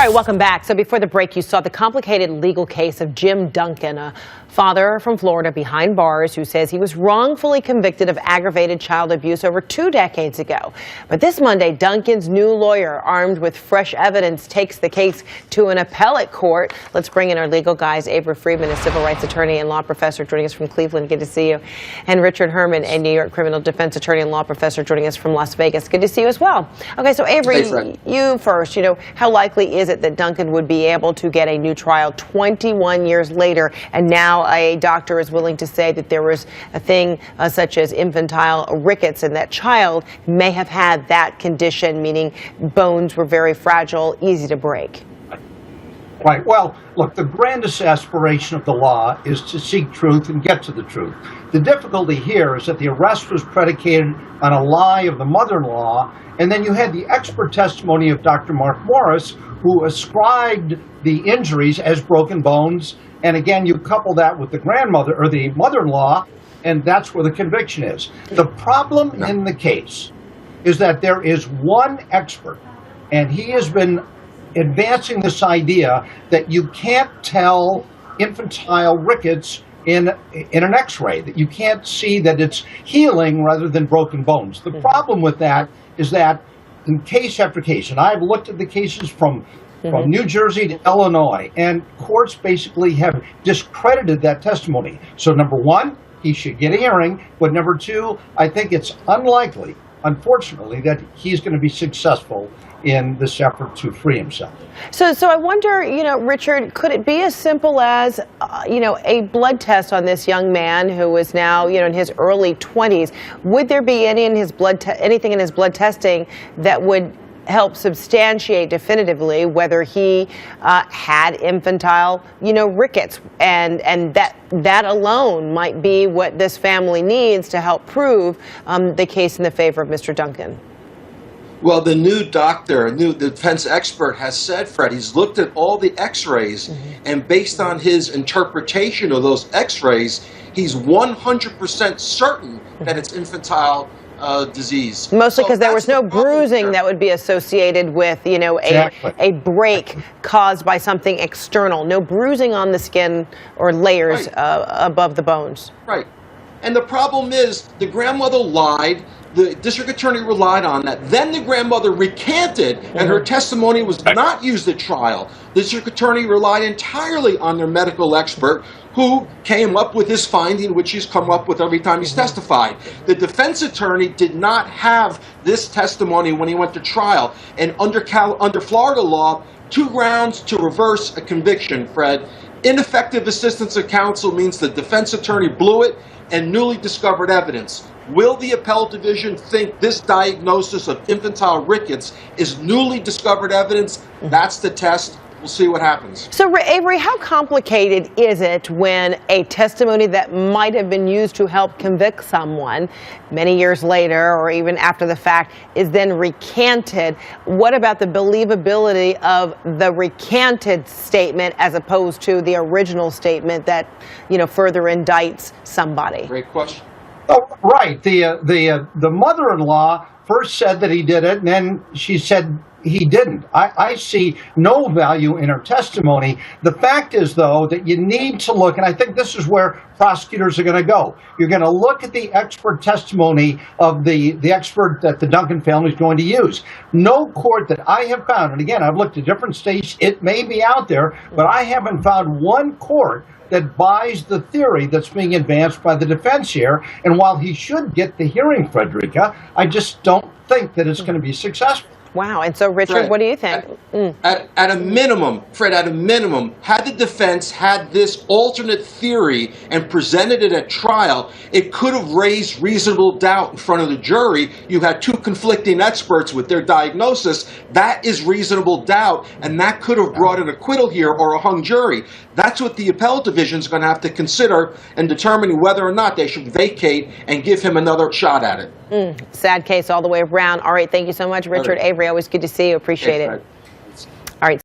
All right, welcome back. So before the break, you saw the complicated legal case of Jim Duncan, a father from Florida behind bars who says he was wrongfully convicted of aggravated child abuse over 2 decades ago. But this Monday, Duncan's new lawyer, armed with fresh evidence, takes the case to an appellate court. Let's bring in our legal guys, Avery Friedman, a civil rights attorney and law professor joining us from Cleveland. Good to see you. And Richard Herman, a New York criminal defense attorney and law professor joining us from Las Vegas. Good to see you as well. Okay, so Avery, you first. How likely is it that Duncan would be able to get a new trial 21 years later, and now a doctor is willing to say that there was a thing such as infantile rickets, and that child may have had that condition, meaning bones were very fragile, easy to break? Right. Well, look, the grandest aspiration of the law is to seek truth and get to the truth. The difficulty here is that the arrest was predicated on a lie of the mother-in-law, and then you had the expert testimony of Dr. Mark Morris, who ascribed the injuries as broken bones. And again, you couple that with the grandmother or the mother-in-law, and that's where the conviction is. The problem in the case is that there is one expert, and he has been advancing this idea that you can't tell infantile rickets in an x-ray, that you can't see that it's healing rather than broken bones. The problem with that is that in case after case, and I've looked at the cases from New Jersey to Illinois, and courts basically have discredited that testimony. So number one, he should get a hearing, but number two, I think it's unlikely, unfortunately, that he's going to be successful in this effort to free himself. So I wonder, Richard, could it be as simple as, a blood test on this young man who is now, in his early 20s? Would there be anything in his blood testing that would help substantiate definitively whether he had infantile, rickets, and that alone might be what this family needs to help prove the case in the favor of Mr. Duncan? Well, the new defense expert has said, Fred, he's looked at all the x-rays, and based on his interpretation of those x-rays, he's 100% certain that it's infantile disease. Mostly because there was no bruising that would be associated with, a break caused by something external. No bruising on the skin or layers above the bones. Right. And the problem is the grandmother lied. The district attorney relied on that. Then the grandmother recanted, and her testimony was not used at trial. The district attorney relied entirely on their medical expert, who came up with his finding, which he's come up with every time he's testified. The defense attorney did not have this testimony when he went to trial. And under Florida law, 2 grounds to reverse a conviction, Fred. Ineffective assistance of counsel means the defense attorney blew it, and newly discovered evidence. Will the Appellate Division think this diagnosis of infantile rickets is newly discovered evidence? That's the test. We'll see what happens. So, Avery, how complicated is it when a testimony that might have been used to help convict someone many years later or even after the fact is then recanted? What about the believability of the recanted statement as opposed to the original statement that, further indicts somebody? Great question. Oh, right. The mother-in-law first said that he did it, and then she said he didn't. I see no value in her testimony. The fact is, though, that you need to look, and I think this is where prosecutors are going to go. You're going to look at the expert testimony of the expert that the Duncan family is going to use. No court that I have found, and again, I've looked at different states, it may be out there, but I haven't found one court that buys the theory that's being advanced by the defense here. And while he should get the hearing, Frederica, I just don't think that it's going to be successful. Wow. And so, Richard, Fred, what do you think? At a minimum, Fred, had the defense had this alternate theory and presented it at trial, it could have raised reasonable doubt in front of the jury. You had 2 conflicting experts with their diagnosis. That is reasonable doubt, and that could have brought an acquittal here or a hung jury. That's what the Appellate Division is going to have to consider in determining whether or not they should vacate and give him another shot at it. Sad case all the way around. All right, thank you so much, Richard. Avery, always good to see you. Appreciate it. All right.